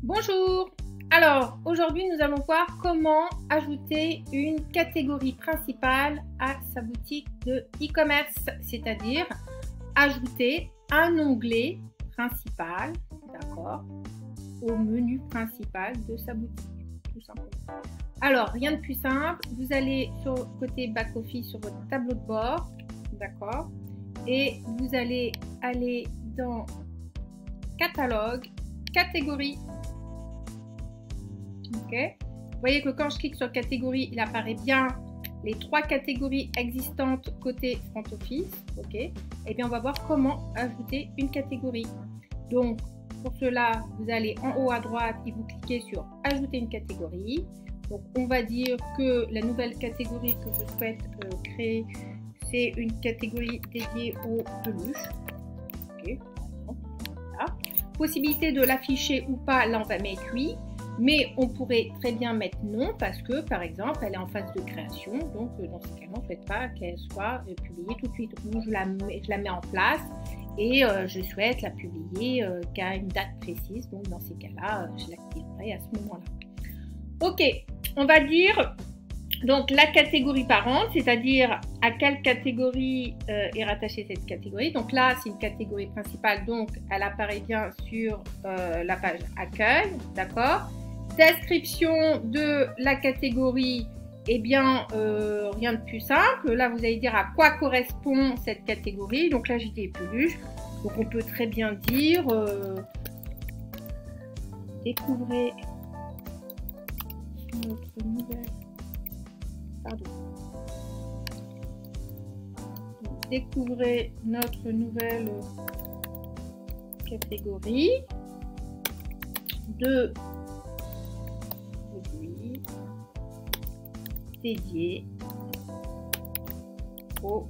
Bonjour! Alors, aujourd'hui, nous allons voir comment ajouter une catégorie principale à sa boutique de e-commerce, c'est-à-dire ajouter un onglet principal, d'accord, au menu principal de sa boutique, tout simplement. Alors, rien de plus simple, vous allez sur le côté back-office sur votre tableau de bord, d'accord, et vous allez aller dans catalogue, catégorie. Ok. Vous voyez que quand je clique sur catégorie, il apparaît bien les 3 catégories existantes côté front office. Ok. Et bien, on va voir comment ajouter une catégorie. Donc, pour cela, vous allez en haut à droite et vous cliquez sur ajouter une catégorie. Donc, on va dire que la nouvelle catégorie que je souhaite créer, c'est une catégorie dédiée aux peluches. Ok. Voilà. Possibilité de l'afficher ou pas, là on va mettre oui. Mais on pourrait très bien mettre non parce que, par exemple, elle est en phase de création. Donc, dans ce cas-là, on ne souhaite pas qu'elle soit publiée tout de suite. Donc, je la mets en place et je souhaite la publier qu'à une date précise. Donc, dans ces cas-là, je l'activerai à ce moment-là. OK, on va dire donc la catégorie parente, c'est-à-dire à quelle catégorie est rattachée cette catégorie. Donc là, c'est une catégorie principale, donc elle apparaît bien sur la page accueil, d'accord. Description de la catégorie, eh bien, rien de plus simple. Là, vous allez dire à quoi correspond cette catégorie. Donc là, j'ai des peluches. Donc on peut très bien dire découvrez notre nouvelle. Pardon. Découvrez notre nouvelle catégorie de produits dédiés aux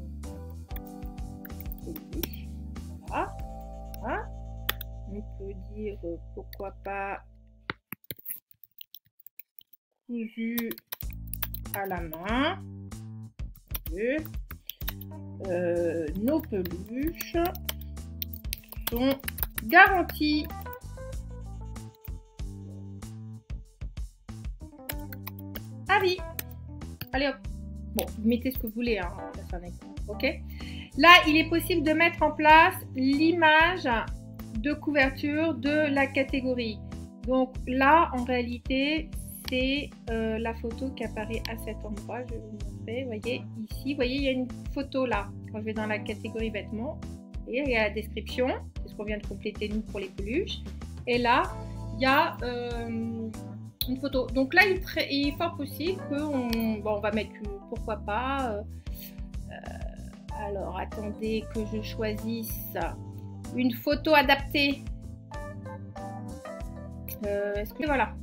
peluches. Voilà. Voilà. On peut dire pourquoi pas cousu à la main. Nos peluches sont garanties. Ah oui. Allez hop. Bon, vous mettez ce que vous voulez, hein. C'est un exemple. Ok. Là, il est possible de mettre en place l'image de couverture de la catégorie. Donc là, en réalité, c'est la photo qui apparaît à cet endroit. Je vais vous montrer. Vous voyez ici, vous voyez, il y a une photo là. Quand je vais dans la catégorie vêtements, et il y a la description, c'est ce qu'on vient de compléter nous pour les peluches. Et là, il y a une photo. Donc là, il est fort possible qu'on on va mettre pourquoi pas. Alors, attendez que je choisisse une photo adaptée. Est-ce que voilà.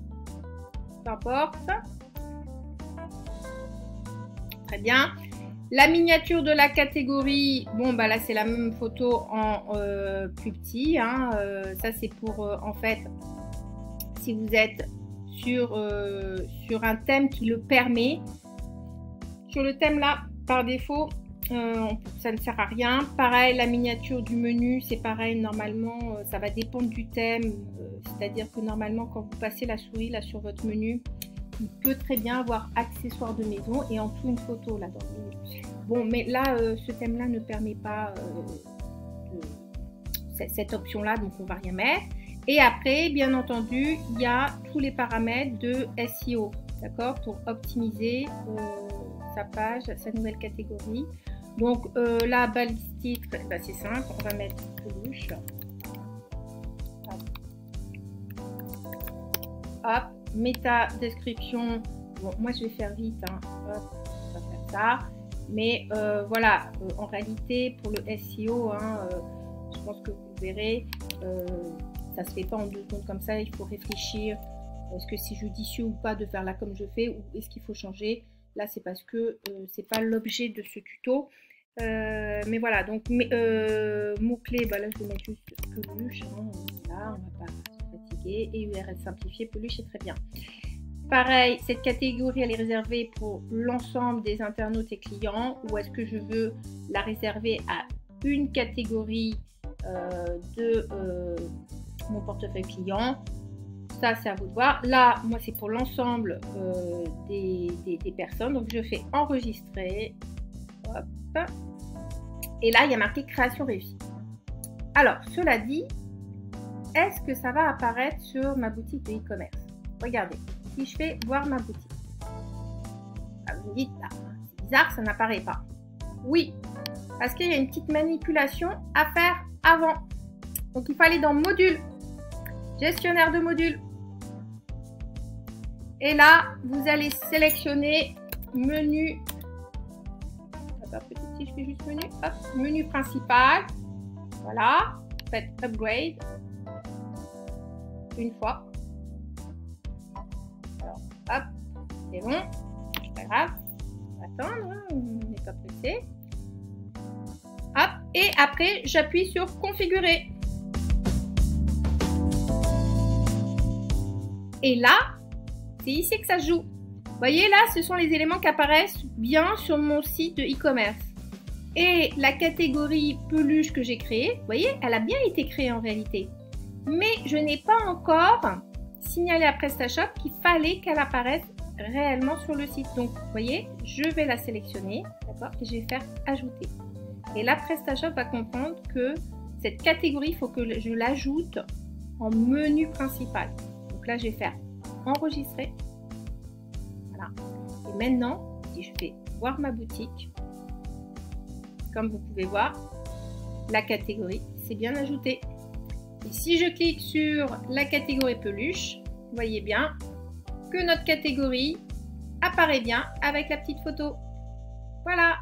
Peu importe. Très bien. La miniature de la catégorie, bon bah là c'est la même photo en plus petit. Hein, ça c'est pour en fait si vous êtes sur un thème qui le permet. Sur le thème là, par défaut, ça ne sert à rien. Pareil, la miniature du menu, c'est pareil. Normalement, ça va dépendre du thème. C'est-à-dire que normalement, quand vous passez la souris là sur votre menu, il peut très bien avoir accessoires de maison et en dessous une photo là dans le menu. Bon, mais là, ce thème-là ne permet pas cette option-là, donc on va rien mettre. Et après, bien entendu, il y a tous les paramètres de SEO, d'accord, pour optimiser sa page, sa nouvelle catégorie. Donc la balise titre, bah, c'est simple, on va mettre peluche. Hop, méta description. Bon, moi je vais faire vite, hein. Hop, on va faire ça. Mais voilà, en réalité, pour le SEO, hein, je pense que vous verrez, ça se fait pas en 2 secondes comme ça. Il faut réfléchir. Est-ce que c'est judicieux ou pas de faire là comme je fais, ou est-ce qu'il faut changer? Là, c'est parce que c'est pas l'objet de ce tuto. Mais voilà, donc mots-clés, bah là je vais mettre juste peluche. Hein, là, on va pas se fatiguer. Et URL simplifié, peluche, c'est très bien. Pareil, cette catégorie, elle est réservée pour l'ensemble des internautes et clients, ou est-ce que je veux la réserver à une catégorie de mon portefeuille client? Ça, c'est à vous de voir. Là, moi, c'est pour l'ensemble des personnes. Donc, je fais enregistrer. Hop. Et là, il y a marqué création réussie. Alors, cela dit, est-ce que ça va apparaître sur ma boutique de e-commerce? Regardez, si je fais voir ma boutique. Ah, vous me dites, ah, c'est bizarre, ça n'apparaît pas. Oui, parce qu'il y a une petite manipulation à faire avant. Donc, il faut aller dans module, gestionnaire de module. Et là, vous allez sélectionner menu. Peut-être si je fais juste menu, hop, menu principal. Voilà, faites upgrade une fois. Alors, hop, c'est bon, c'est pas grave. On va attendre, hein, on n'est pas pressé. Hop, et après, j'appuie sur configurer. Et là, c'est ici que ça se joue. Vous voyez là, ce sont les éléments qui apparaissent bien sur mon site de e-commerce. Et la catégorie peluche que j'ai créée, vous voyez, elle a bien été créée en réalité. Mais je n'ai pas encore signalé à PrestaShop qu'il fallait qu'elle apparaisse réellement sur le site. Donc, vous voyez, je vais la sélectionner, d'accord, et je vais faire ajouter. Et là, PrestaShop va comprendre que cette catégorie, il faut que je l'ajoute en menu principal. Donc là, je vais faire enregistrer. Voilà. Et maintenant, si je fais voir ma boutique, comme vous pouvez voir, la catégorie c'est bien ajouté. Et si je clique sur la catégorie peluche, vous voyez bien que notre catégorie apparaît bien avec la petite photo. Voilà.